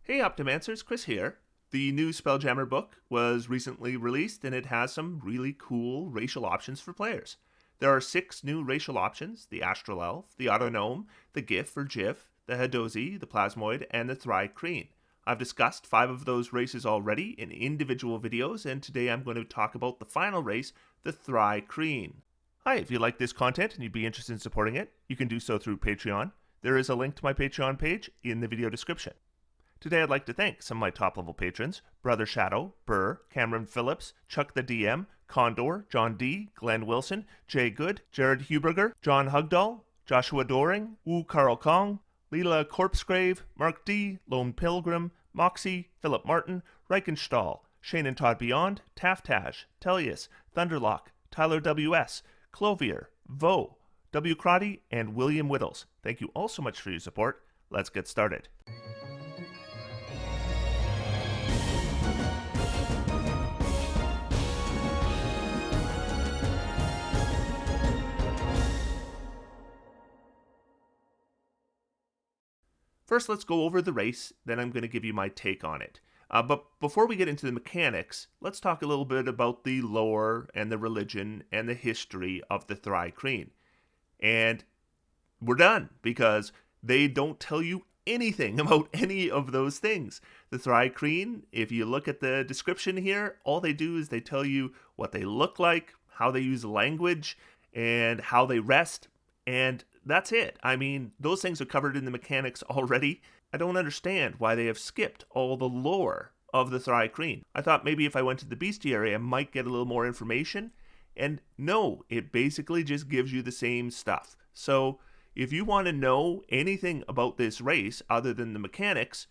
Hey Optimancers, Chris here. The new Spelljammer book was recently released and it has some really cool racial options for players. There are 6 new racial options: the Astral Elf, the Autognome, the Gif or Jif, the Hadozi, the Plasmoid, and the Thri-Kreen. I've discussed 5 of those races already in individual videos, and today I'm going to talk about the final race, the Thri-Kreen. Hi, if you like this content and you'd be interested in supporting it, you can do so through Patreon. There is a link to my Patreon page in the video description. Today I'd like to thank some of my top-level patrons: Brother Shadow, Burr, Cameron Phillips, Chuck the DM, Condor, John D., Glenn Wilson, Jay Good, Jared Huberger, John Hugdahl, Joshua Doring, Wu Carl Kong, Leela Corpsegrave, Mark D., Lone Pilgrim, Moxie, Philip Martin, Reichenstahl, Shane and Todd Beyond, Taftash, Tellius, Thunderlock, Tyler W.S., Clovier, Vo, W. Crotty, and William Whittles. Thank you all so much for your support. Let's get started. First, let's go over the race, then I'm going to give you my take on it. But before we get into the mechanics, let's talk a little bit about the lore and the religion and the history of the Thri-Kreen. And we're done, because they don't tell you anything about any of those things. The Thri-Kreen, if you look at the description here, all they do is they tell you what they look like, how they use language, and how they rest, and that's it. I mean, those things are covered in the mechanics already. I don't understand why they have skipped all the lore of the Thri-Kreen. I thought maybe if I went to the bestiary, I might get a little more information. And no, it basically just gives you the same stuff. So if you want to know anything about this race other than the mechanics,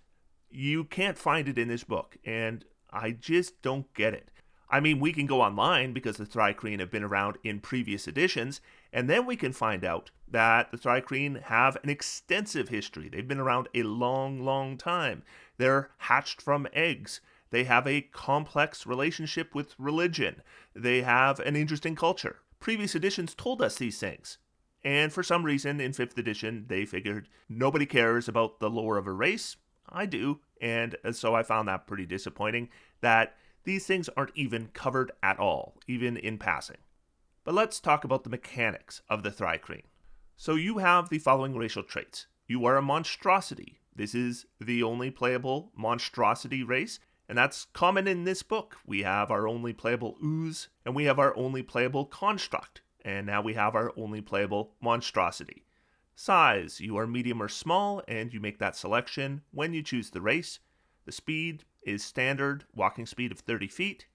you can't find it in this book. And I just don't get it. I mean, we can go online because the Thri-Kreen have been around in previous editions, and then we can find out that the Thri-Kreen have an extensive history. They've been around a long, long time. They're hatched from eggs. They have a complex relationship with religion. They have an interesting culture. Previous editions told us these things. And for some reason, in 5th edition, they figured nobody cares about the lore of a race. I do. And so I found that pretty disappointing, that these things aren't even covered at all, even in passing. But let's talk about the mechanics of the Thri-Kreen. So you have the following racial traits. You are a monstrosity. This is the only playable monstrosity race, and that's common in this book. We have our only playable ooze, and we have our only playable construct, and now we have our only playable monstrosity. Size: you are medium or small, and you make that selection when you choose the race. The speed is standard walking speed of 30 feet,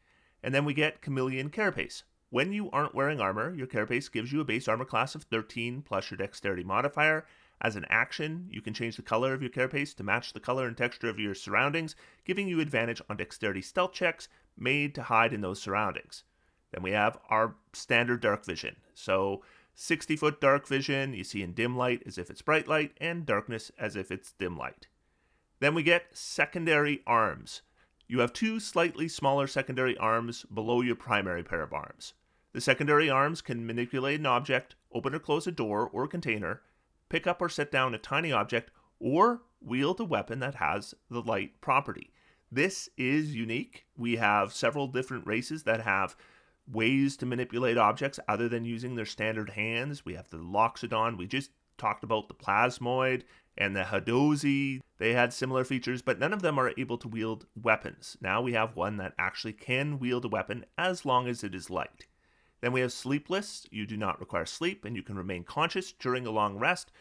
and then we get chameleon carapace. When you aren't wearing armor, your carapace gives you a base armor class of 13 plus your dexterity modifier. As an action, you can change the color of your carapace to match the color and texture of your surroundings, giving you advantage on dexterity stealth checks made to hide in those surroundings. Then we have our standard dark vision. So 60-foot dark vision you see in dim light as if it's bright light, and darkness as if it's dim light. Then we get secondary arms. You have 2 slightly smaller secondary arms below your primary pair of arms. The secondary arms can manipulate an object, open or close a door or container, pick up or set down a tiny object, or wield a weapon that has the light property. This is unique. We have several different races that have ways to manipulate objects other than using their standard hands. We have the Loxodon. We just talked about the Plasmoid and the Hadozi. They had similar features, but none of them are able to wield weapons. Now we have one that actually can wield a weapon as long as it is light. Then we have Sleepless. You do not require sleep, and you can remain conscious during a long rest,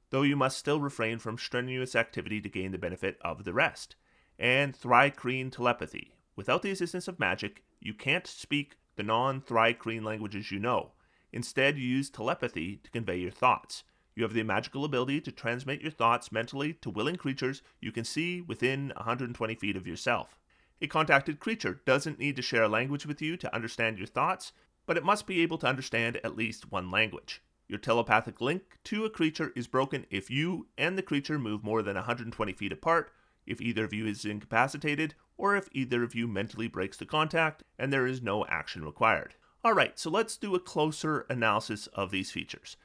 though you must still refrain from strenuous activity to gain the benefit of the rest. And Thri-Kreen Telepathy. Without the assistance of magic, you can't speak the non-Thri-Kreen languages you know. Instead, you use telepathy to convey your thoughts. You have the magical ability to transmit your thoughts mentally to willing creatures you can see within 120 feet of yourself. A contacted creature doesn't need to share a language with you to understand your thoughts, but it must be able to understand at least one language. Your telepathic link to a creature is broken if you and the creature move more than 120 feet apart, if either of you is incapacitated, or if either of you mentally breaks the contact and there is no action required. Alright, so let's do a closer analysis of these features.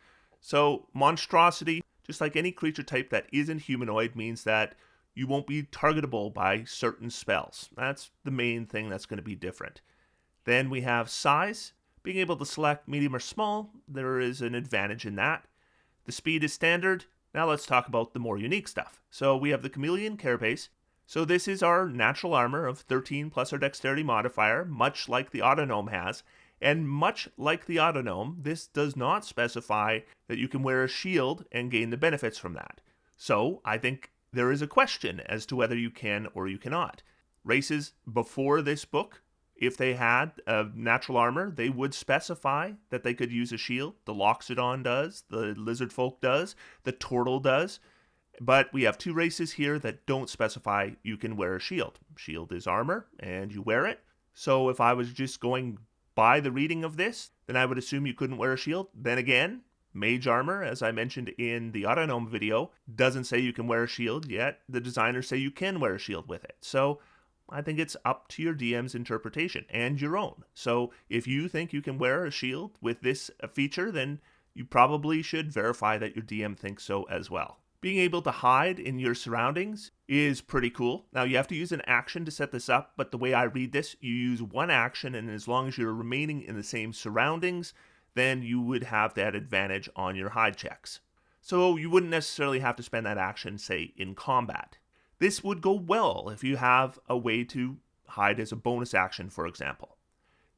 So, monstrosity, just like any creature type that isn't humanoid, means that you won't be targetable by certain spells. That's the main thing that's going to be different. Then we have size. Being able to select medium or small, there is an advantage in that. The speed is standard. Now let's talk about the more unique stuff. So we have the Chameleon Carapace. So this is our natural armor of 13 plus our dexterity modifier, much like the Autonome has. And much like the Autonome, this does not specify that you can wear a shield and gain the benefits from that. So I think there is a question as to whether you can or you cannot. Races before this book, if they had a natural armor, they would specify that they could use a shield. The Loxodon does, the Lizard Folk does, the Turtle does. But we have two races here that don't specify you can wear a shield. Shield is armor, and you wear it. So if I was just going by the reading of this, then I would assume you couldn't wear a shield. Then again, mage armor, as I mentioned in the Autonome video, doesn't say you can wear a shield, yet the designers say you can wear a shield with it. So I think it's up to your DM's interpretation and your own. So if you think you can wear a shield with this feature, then you probably should verify that your DM thinks so as well. Being able to hide in your surroundings is pretty cool. Now you have to use an action to set this up, but the way I read this, you use one action, and as long as you're remaining in the same surroundings, then you would have that advantage on your hide checks. So you wouldn't necessarily have to spend that action, say, in combat. This would go well if you have a way to hide as a bonus action, for example.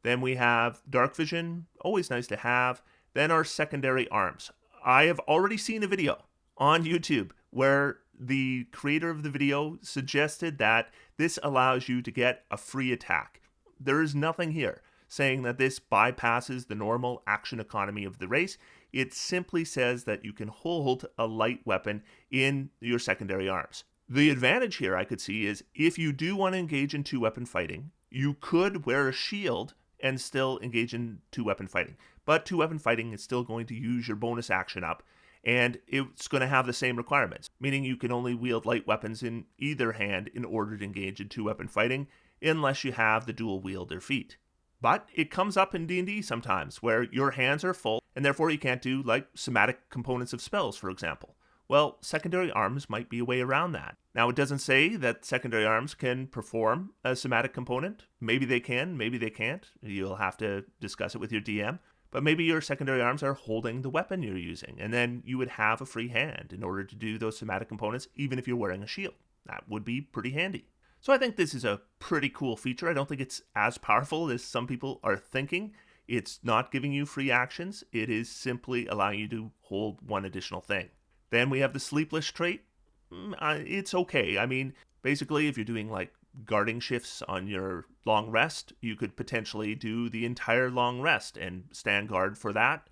Then we have dark vision, always nice to have. Then our secondary arms. I have already seen a video on YouTube where the creator of the video suggested that this allows you to get a free attack. There is nothing here saying that this bypasses the normal action economy of the race. It simply says that you can hold a light weapon in your secondary arms. The advantage here I could see is if you do want to engage in two-weapon fighting, you could wear a shield and still engage in two-weapon fighting. But two-weapon fighting is still going to use your bonus action up, and it's going to have the same requirements, meaning you can only wield light weapons in either hand in order to engage in two-weapon fighting, unless you have the dual wielder feat. But it comes up in D&D sometimes, where your hands are full, and therefore you can't do, like, somatic components of spells, for example. Well, secondary arms might be a way around that. Now, it doesn't say that secondary arms can perform a somatic component. Maybe they can, maybe they can't. You'll have to discuss it with your DM. But maybe your secondary arms are holding the weapon you're using, and then you would have a free hand in order to do those somatic components, even if you're wearing a shield. That would be pretty handy. So I think this is a pretty cool feature. I don't think it's as powerful as some people are thinking. It's not giving you free actions. It is simply allowing you to hold one additional thing. Then we have the sleepless trait. It's okay. I mean, basically, if you're doing like guarding shifts on your long rest, you could potentially do the entire long rest and stand guard for that.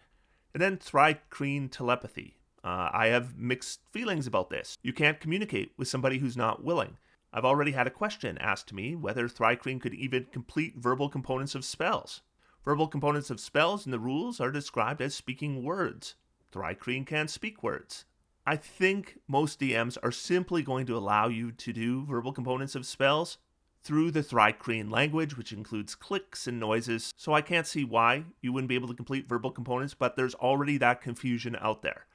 And then Thri-Kreen telepathy. I have mixed feelings about this. You can't communicate with somebody who's not willing. I've already had a question asked to me whether Thri-Kreen could even complete verbal components of spells. Verbal components of spells in the rules are described as speaking words. Thri-Kreen can speak words. I think most DMs are simply going to allow you to do verbal components of spells through the Thri-Kreen language, which includes clicks and noises, so I can't see why you wouldn't be able to complete verbal components, but there's already that confusion out there.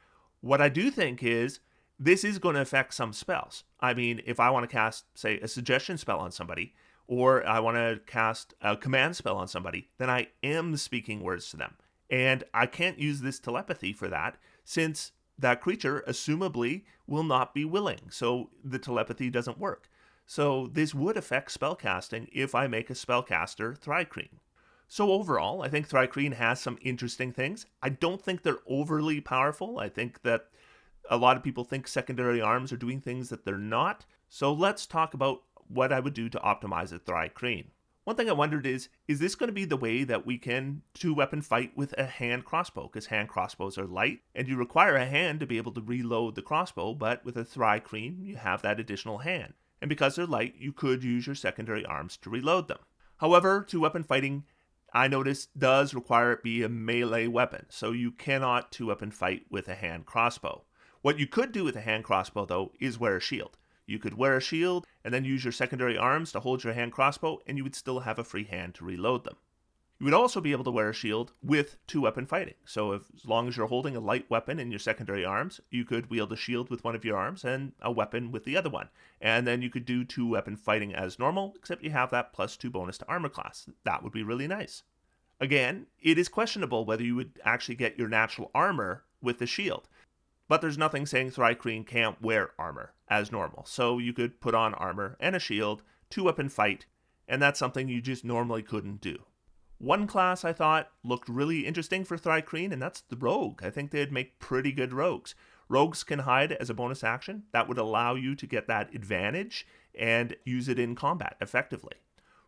What I do think is, this is going to affect some spells. I mean, if I want to cast, say, a suggestion spell on somebody, or I want to cast a command spell on somebody, then I am speaking words to them. And I can't use this telepathy for that, since that creature, assumably, will not be willing, so the telepathy doesn't work. So this would affect spellcasting if I make a spellcaster Thri-Kreen. So overall, I think Thri-Kreen has some interesting things. I don't think they're overly powerful. I think that a lot of people think secondary arms are doing things that they're not. So let's talk about what I would do to optimize a Thri-Kreen. One thing I wondered is this going to be the way that we can two-weapon fight with a hand crossbow? Because hand crossbows are light, and you require a hand to be able to reload the crossbow, but with a Thri-Kreen, you have that additional hand. And because they're light, you could use your secondary arms to reload them. However, two-weapon fighting, I noticed, does require it be a melee weapon, so you cannot two-weapon fight with a hand crossbow. What you could do with a hand crossbow, though, is wear a shield. You could wear a shield and then use your secondary arms to hold your hand crossbow, and you would still have a free hand to reload them. You would also be able to wear a shield with two-weapon fighting. So as long as you're holding a light weapon in your secondary arms, you could wield a shield with one of your arms and a weapon with the other one. And then you could do two-weapon fighting as normal, except you have that +2 bonus to armor class. That would be really nice. Again, it is questionable whether you would actually get your natural armor with the shield. But there's nothing saying Thri-Kreen can't wear armor as normal. So you could put on armor and a shield, two-weapon fight, and that's something you just normally couldn't do. One class I thought looked really interesting for Thri-Kreen, and that's the Rogue. I think they'd make pretty good rogues. Rogues can hide as a bonus action. That would allow you to get that advantage and use it in combat effectively.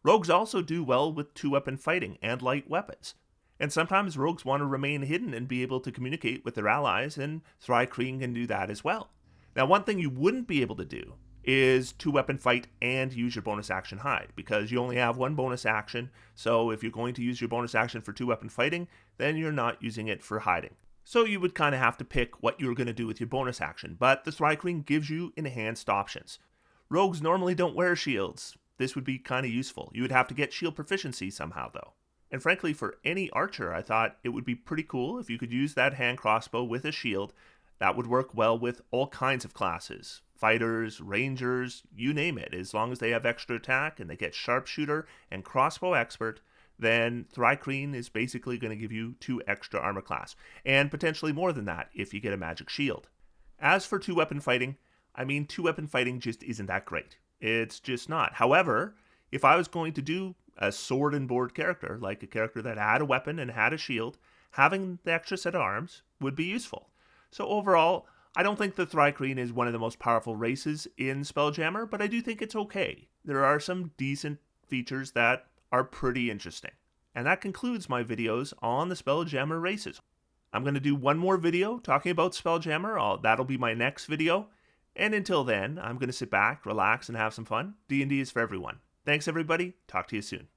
Rogues also do well with two-weapon fighting and light weapons. And sometimes rogues want to remain hidden and be able to communicate with their allies, and Thri-Kreen can do that as well. Now, one thing you wouldn't be able to do is two-weapon fight and use your bonus action hide, because you only have one bonus action, so if you're going to use your bonus action for two-weapon fighting, then you're not using it for hiding. So you would kind of have to pick what you're going to do with your bonus action, but the Thri-Kreen gives you enhanced options. Rogues normally don't wear shields. This would be kind of useful. You would have to get shield proficiency somehow, though. And frankly, for any archer, I thought it would be pretty cool if you could use that hand crossbow with a shield. That would work well with all kinds of classes. Fighters, rangers, you name it. As long as they have extra attack and they get sharpshooter and crossbow expert, then Thri-Kreen is basically going to give you 2 extra armor class. And potentially more than that if you get a magic shield. As for two-weapon fighting, two-weapon fighting just isn't that great. It's just not. However, if I was going to do a sword and board character, like a character that had a weapon and had a shield, having the extra set of arms would be useful. So overall, I don't think the Thri-Kreen is one of the most powerful races in Spelljammer, but I do think it's okay. There are some decent features that are pretty interesting. And that concludes my videos on the Spelljammer races. I'm going to do one more video talking about Spelljammer. That'll be my next video. And until then, I'm going to sit back, relax, and have some fun. D&D is for everyone. Thanks, everybody. Talk to you soon.